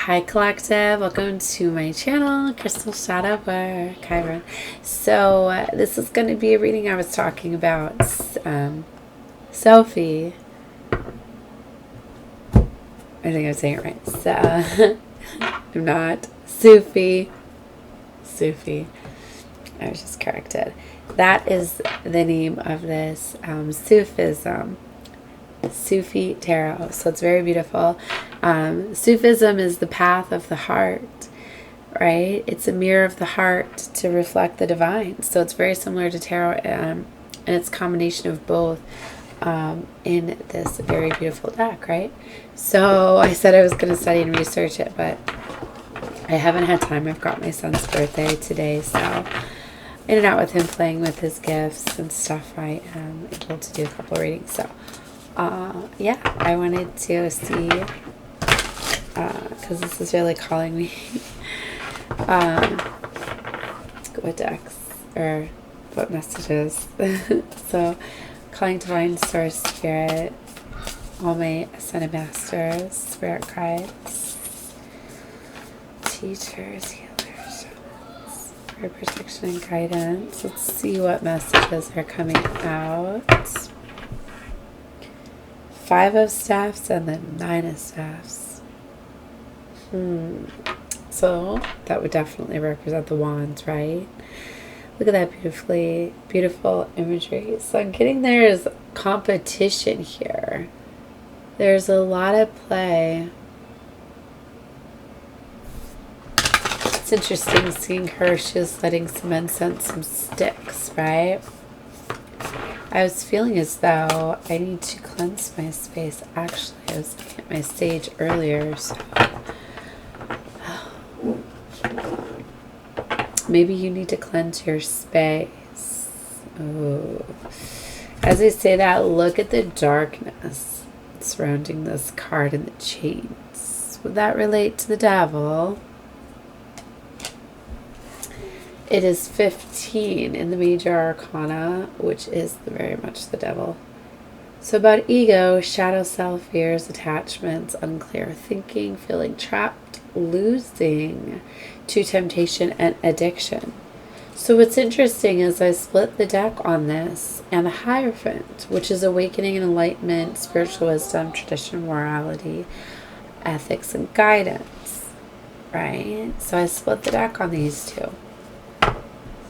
Hi Collective, welcome to my channel, Crystal Shadow Work. Hi everyone. So this is going to be a reading I was talking about. Sophie. I think I'm saying it right. So, I'm not. Sufi. I was just corrected. That is the name of this Sufism. Sufi tarot. So it's very beautiful. Sufism is the path of the heart, right? It's a mirror of the heart to reflect the divine. So it's very similar to tarot, and it's a combination of both in this very beautiful deck, right? So I said I was going to study and research it, but I haven't had time. I've got my son's birthday today, so in and out with him playing with his gifts and stuff, I am able to do a couple readings. So yeah, I wanted to see, because this is really calling me, what decks, or what messages. So, calling Divine Source Spirit, all my Ascended Masters, Spirit Guides, Teachers, Healers, Shamans, for protection and guidance. Let's see what messages are coming out. 5 of Staffs and then 9 of Staffs. So that would definitely represent the wands, right? Look at that beautiful imagery. So I'm getting there's competition here. There's a lot of play. It's interesting seeing her. She's letting some incense, some sticks, right? I was feeling as though I need to cleanse my space. Actually, I was looking at my stage earlier, so maybe you need to cleanse your space. Ooh. As I say that, look at the darkness surrounding this card and the chains. Would that relate to the devil? It is 15 in the Major Arcana, which is very much the devil. So about ego, shadow self, fears, attachments, unclear thinking, feeling trapped, losing to temptation and addiction. So what's interesting is I split the deck on this and the Hierophant, which is awakening and enlightenment, spiritual wisdom, tradition, morality, ethics, and guidance, right? So I split the deck on these two.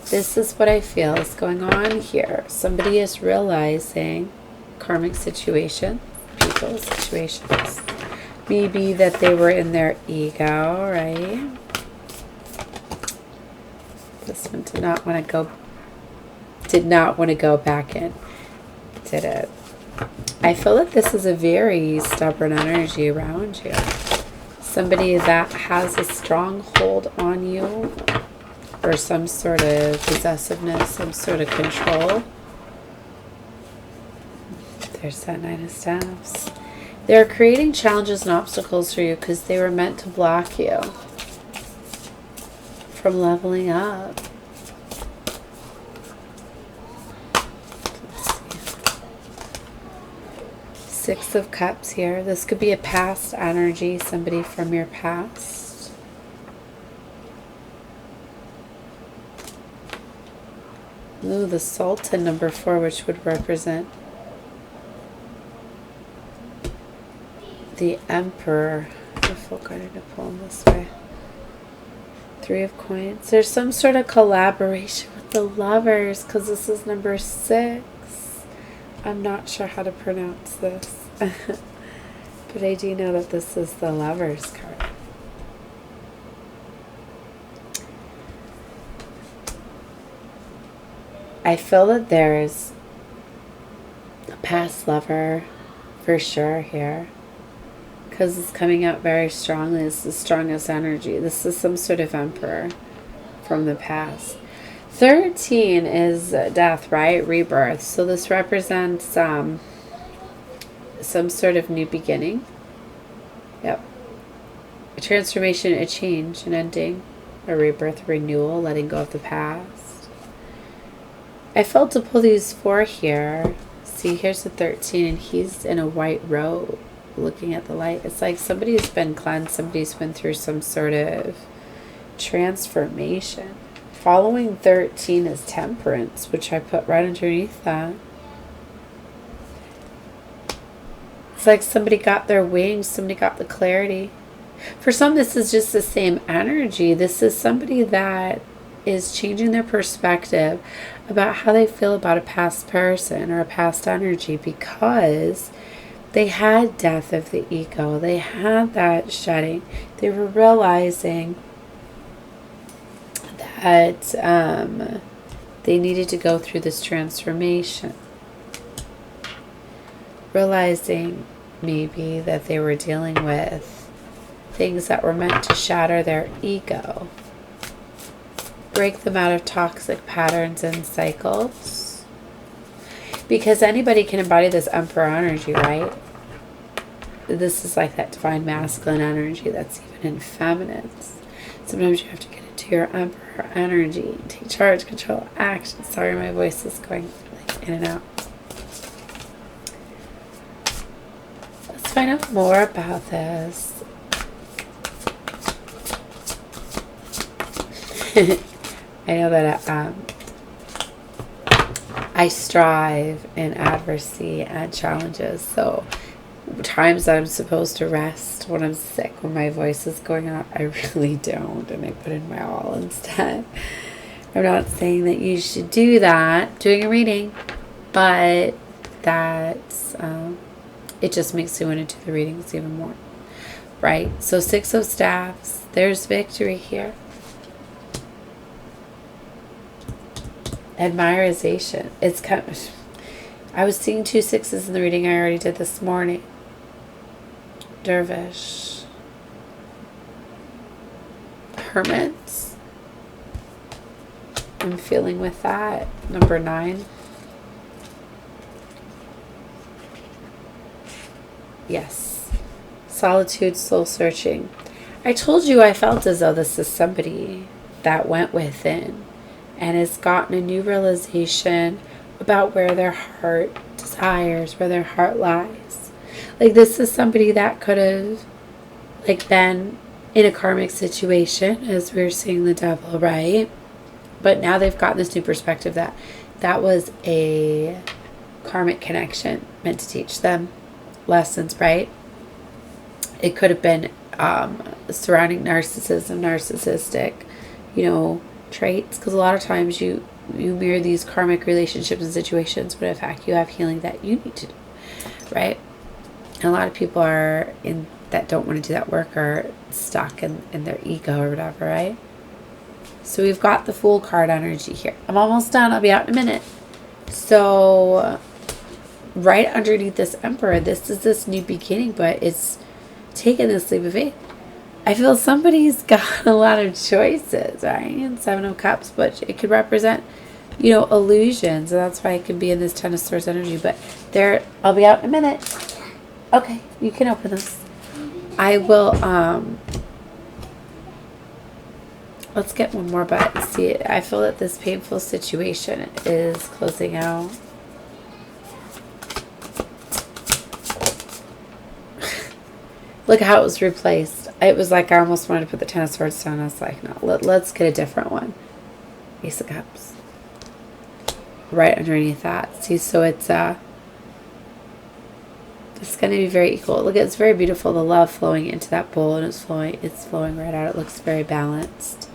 This is what I feel is going on here. Somebody is realizing karmic situations, people situations. Maybe that they were in their ego, right? This one did not want to go back in, did it? I feel that this is a very stubborn energy around you. Somebody that has a strong hold on you, or some sort of possessiveness, some sort of control. There's that 9 of Staffs. They're creating challenges and obstacles for you because they were meant to block you from leveling up. Let's see. 6 of Cups here. This could be a past energy, somebody from your past. Ooh, the Sultan, number 4, which would represent the Emperor. If we're going to pull him this way. 3 of Coins. There's some sort of collaboration with the Lovers, because this is number 6. I'm not sure how to pronounce this. But I do know that this is the Lovers card. I feel that there's a past lover for sure here, because it's coming out very strongly. It's the strongest energy. This is some sort of emperor from the past. 13 is death, right? Rebirth. So this represents some sort of new beginning. Yep. A transformation, a change, an ending, a rebirth, a renewal, letting go of the past. I felt to pull these 4 here. See, here's the 13, and he's in a white robe. looking at the light. It's like somebody's been cleansed. Somebody's been through some sort of transformation. Following 13 is temperance, which I put right underneath that. It's like somebody got their wings. Somebody got the clarity. For some, this is just the same energy. This is somebody that is changing their perspective about how they feel about a past person or a past energy, because they had death of the ego. They had that shedding. They were realizing that they needed to go through this transformation. Realizing maybe that they were dealing with things that were meant to shatter their ego. Break them out of toxic patterns and cycles. Because anybody can embody this Emperor energy, right? This is like that divine masculine energy that's even in feminines. Sometimes you have to get into your Emperor energy. Take charge, control, action. Sorry, my voice is going like in and out. Let's find out more about this. I know that I strive in adversity and challenges. So times that I'm supposed to rest when I'm sick, when my voice is going out, I really don't, and I put in my all instead. I'm not saying that you should do that doing a reading, but that's it just makes me want to do the readings even more, right? So 6 of Staffs, there's victory here. Admirization. It's kind of, I was seeing 2 6s in the reading I already did this morning. Dervish. Hermits. I'm feeling with that. Number 9. Yes. Solitude, soul searching. I told you I felt as though this is somebody that went within and has gotten a new realization about where their heart desires, where their heart lies. Like, this is somebody that could have like been in a karmic situation, as we were seeing the devil, right? But now they've gotten this new perspective that that was a karmic connection meant to teach them lessons, right? It could have been surrounding narcissism, narcissistic, traits, because a lot of times you mirror these karmic relationships and situations, but in fact you have healing that you need to do, right? And a lot of people are in that don't want to do that work, are stuck in their ego or whatever, right? So we've got the Fool card energy here. I'm almost done. I'll be out in a minute. So right underneath this Emperor, this is this new beginning, but it's taking this leap of faith. I feel somebody's got a lot of choices, right? And 7 of Cups, but it could represent, illusions. And that's why it can be in this 10 of Swords energy. But there, I'll be out in a minute. Okay, you can open this. I will, let's get one more, but see, I feel that this painful situation is closing out. Look how it was replaced. It was like I almost wanted to put the 10 of Swords down. I was like, no, let's get a different one. Ace of Cups. Right underneath that. See, so it's going to be very equal. Look, it's very beautiful. The love flowing into that bowl, and it's flowing right out. It looks very balanced.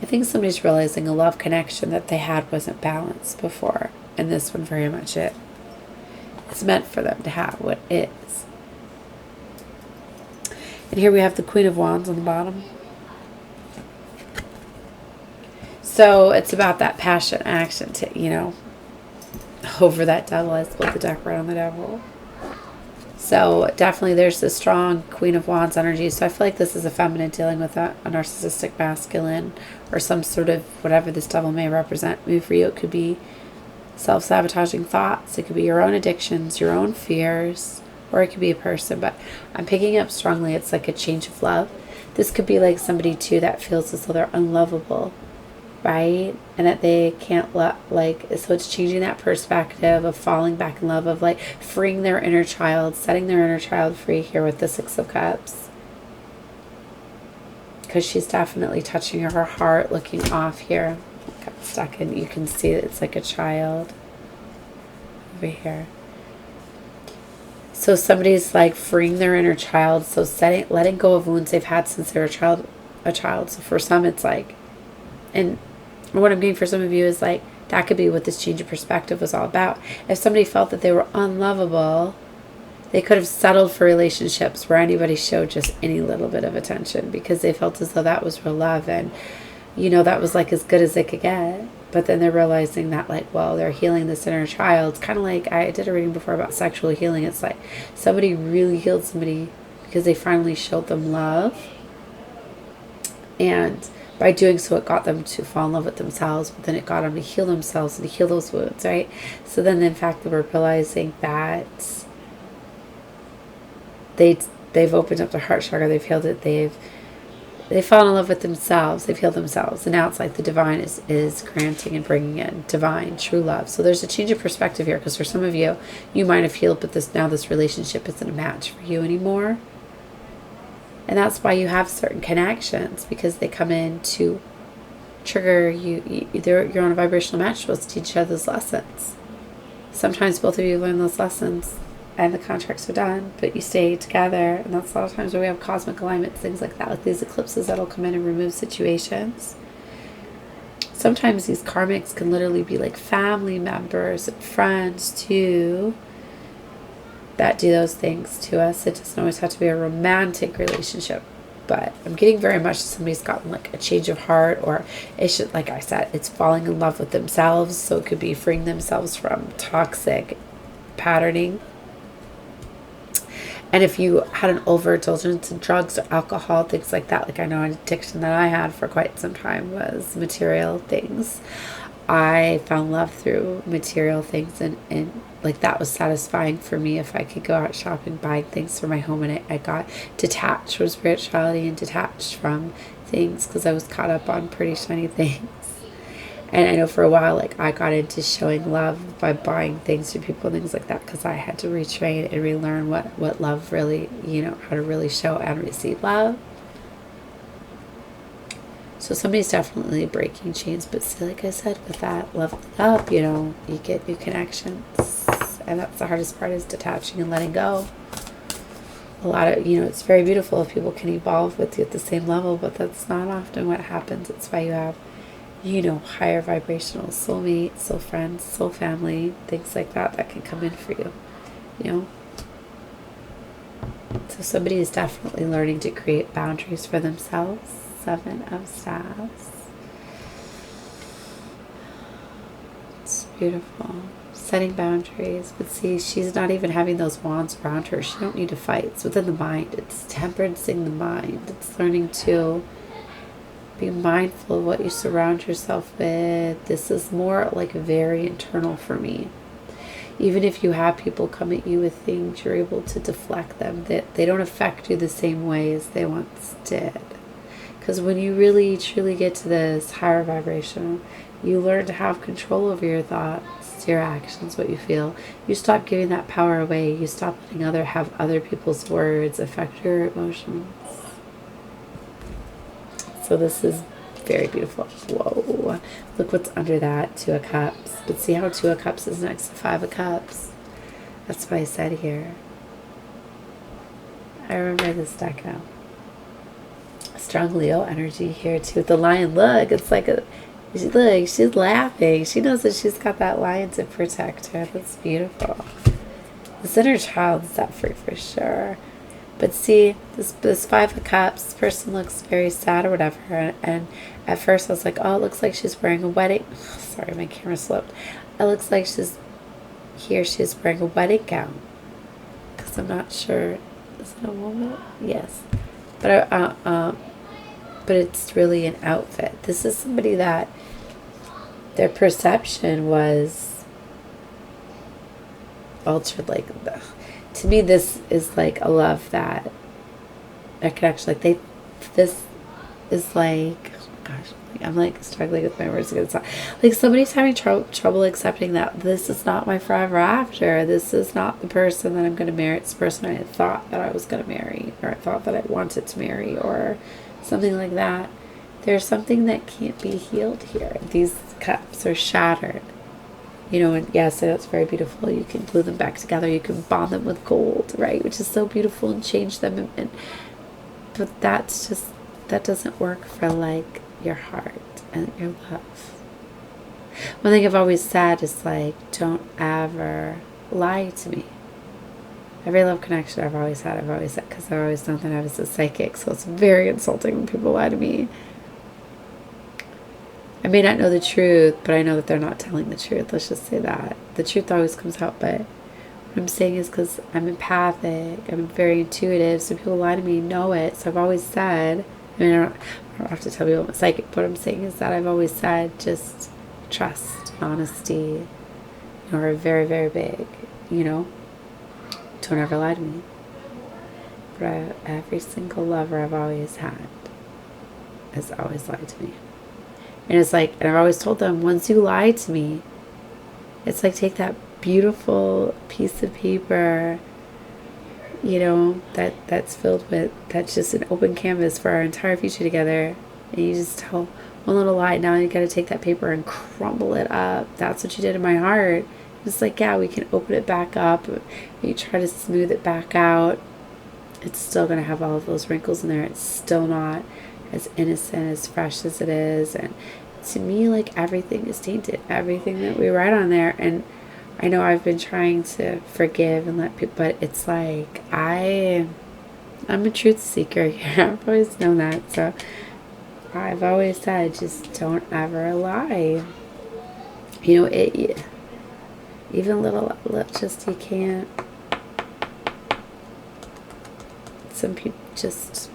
I think somebody's realizing a love connection that they had wasn't balanced before, and this one very much it. It's meant for them to have what is. And here we have the Queen of Wands on the bottom. So it's about that passion action to, over that devil. I split the deck right on the devil. So definitely there's this strong Queen of Wands energy. So I feel like this is a feminine dealing with a narcissistic masculine, or some sort of whatever this devil may represent. Maybe for you it could be self-sabotaging thoughts. It could be your own addictions, your own fears, or it could be a person. But I'm picking up strongly it's like a change of love. This could be like somebody too that feels as though they're unlovable. right? And that they can't like, so it's changing that perspective of falling back in love, of like freeing their inner child, setting their inner child free here with the Six of Cups. Because she's definitely touching her heart, looking off here. Got stuck in, you can see that it's like a child over here. So somebody's like freeing their inner child, so letting go of wounds they've had since they were a child. So for some it's like, and what I'm getting for some of you is like, that could be what this change of perspective was all about. If somebody felt that they were unlovable, they could have settled for relationships where anybody showed just any little bit of attention, because they felt as though that was real love, and you know, that was like as good as they could get. But then they're realizing that, like, well, they're healing this inner child. It's kind of like, I did a reading before about sexual healing. It's like somebody really healed somebody because they finally showed them love, and by doing so, it got them to fall in love with themselves, but then it got them to heal themselves and to heal those wounds, right? So then, in fact, they were realizing that they've opened up their heart chakra, they've healed it, they've fallen in love with themselves, they've healed themselves, and now it's like the divine is granting and bringing in divine, true love. So there's a change of perspective here, because for some of you, you might have healed, but this relationship isn't a match for you anymore. And that's why you have certain connections, because they come in to trigger you. You're on a vibrational match, supposed to teach each other those lessons. Sometimes both of you learn those lessons and the contracts are done, but you stay together. And that's a lot of times where we have cosmic alignments, things like that, like these eclipses that'll come in and remove situations. Sometimes these karmics can literally be like family members and friends too, that do those things to us. It doesn't always have to be a romantic relationship, but I'm getting very much somebody's gotten like a change of heart, or it should, like I said, it's falling in love with themselves. So it could be freeing themselves from toxic patterning. And if you had an overindulgence in drugs or alcohol, things like that, like I know an addiction that I had for quite some time was material things. I found love through material things, and like that was satisfying for me if I could go out shopping, buying things for my home, and I got detached from spirituality and detached from things because I was caught up on pretty shiny things. And I know for a while, like, I got into showing love by buying things to people and things like that, because I had to retrain and relearn what love really, you know, how to really show and receive love. So somebody's definitely breaking chains, but see, like I said, with that leveling up, you know, you get new connections. And that's the hardest part, is detaching and letting go. A lot of, you know, it's very beautiful if people can evolve with you at the same level, but that's not often what happens. It's why you have, you know, higher vibrational soulmates, soul friends, soul family, things like that can come in for you, you know. So somebody is definitely learning to create boundaries for themselves. 7 of Staves. It's beautiful. Setting boundaries. But see, she's not even having those wands around her. She don't need to fight. It's within the mind. It's temperancing the mind. It's learning to be mindful of what you surround yourself with. This is more like very internal for me. Even if you have people come at you with things, you're able to deflect them. They don't affect you the same way as they once did. Because when you really, truly get to this higher vibration, you learn to have control over your thoughts, your actions, what you feel. You stop giving that power away. You stop letting have other people's words affect your emotions. So this is very beautiful. Whoa. Look what's under that, 2 of Cups. But see how 2 of Cups is next to 5 of Cups? That's what I said here. I remember this deck now. Strong Leo energy here too. The lion, look, it's like look, she's laughing. She knows that she's got that lion to protect her. That's beautiful. This inner child is set free for sure. But see, this 5 of Cups, this person looks very sad or whatever. And at first I was like, oh, it looks like she's wearing a wedding. Sorry, my camera slipped. It looks like she's wearing a wedding gown. Because I'm not sure. Is it a woman? Yes. But it's really an outfit. This is somebody that their perception was altered. Like, to me, this is like a love that I could actually, this is like, oh gosh, I'm like struggling with my words against that. Like somebody's having trouble accepting that this is not my forever after. This is not the person that I'm going to marry. It's the person I thought that I was going to marry, or I thought that I wanted to marry, or something like that. There's something that can't be healed here. These cups are shattered. You know, and yes, it's very beautiful. You can glue them back together. You can bond them with gold, right? Which is so beautiful, and change them. But that's just, that doesn't work for like your heart and your love. One thing I've always said is like, don't ever lie to me. Every love connection I've always had, because I've always known that I was a psychic. So it's very insulting when people lie to me. I may not know the truth, but I know that they're not telling the truth. Let's just say that. The truth always comes out, but what I'm saying is because I'm empathic, I'm very intuitive, so people lie to me, know it. So I've always said, I mean, I don't have to tell people I'm a psychic, but what I'm saying is that I've always said just trust, honesty, you know, are very, very big, you know. Don't ever lie to me. But every single lover I've always had has always lied to me. And it's like, and I've always told them, once you lie to me, it's like take that beautiful piece of paper, you know, that's filled with, that's just an open canvas for our entire future together. And you just tell one little lie. Now you got to take that paper and crumble it up. That's what you did in my heart. It's like, yeah, we can open it back up. You try to smooth it back out. It's still going to have all of those wrinkles in there. It's still not as innocent, as fresh as it is. And to me, like, everything is tainted. Everything that we write on there. And I know I've been trying to forgive and let people, but it's like, I'm a truth seeker here. I've always known that. So I've always said, just don't ever lie. You know, even little, just, you can't. Some people just,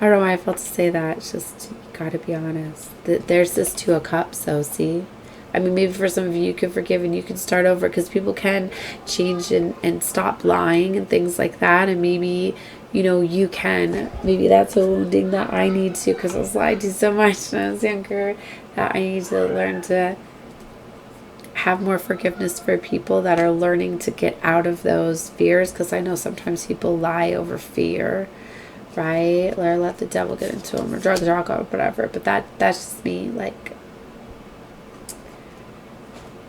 I don't know why I felt to say that. It's just, you gotta be honest. There's this Two of Cups, so see? I mean, maybe for some of you can forgive and you can start over, because people can change and stop lying and things like that. And maybe, you know, you can. Maybe that's a wounding that I need to, because I was lied to so much when I was younger, that I need to learn to have more forgiveness for people that are learning to get out of those fears. Because I know sometimes people lie over fear, right? Or let the devil get into them, or drugs or alcohol or whatever. But that's just me, like.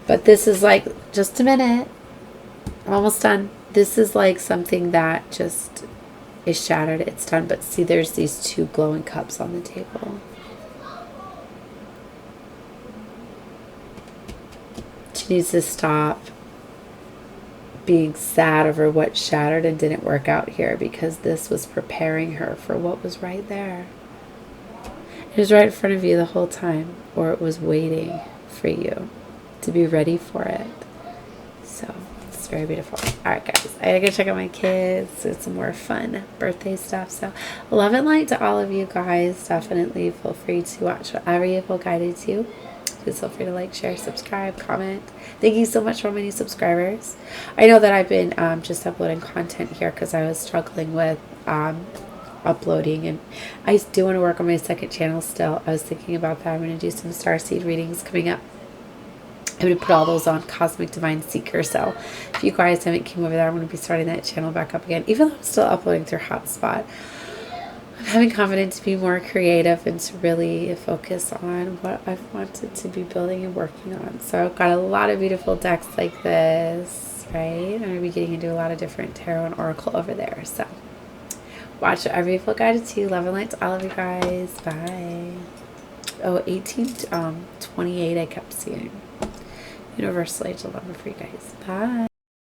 But this is like, just a minute, I'm almost done. This is like something that just is shattered. It's done. But see, there's these two glowing cups on the table. She needs to stop being sad over what shattered and didn't work out here, because this was preparing her for what was right there. It was right in front of you the whole time, or it was waiting for you to be ready for it. So it's very beautiful. All right, guys, I gotta go check out my kids, do some more fun birthday stuff. So love and light to all of you guys. Definitely feel free to watch whatever you feel guided to. Please feel free to like, share, subscribe, comment. Thank you so much for my new subscribers. I know that I've been just uploading content here because I was struggling with uploading, and I do want to work on my second channel still. I was thinking about that. I'm going to do some starseed readings coming up. I'm going to put all those on Cosmic Divine Seeker. So if you guys haven't came over there, I'm going to be starting that channel back up again, even though I'm still uploading through Hotspot. I'm having confidence to be more creative and to really focus on what I've wanted to be building and working on. So I've got a lot of beautiful decks like this, right? I'm going to be getting into a lot of different tarot and oracle over there. So watch whatever you feel guided to. Love and light to all of you guys. Bye. Oh, 1828 I kept seeing. Universal Age 11 for you guys. Bye.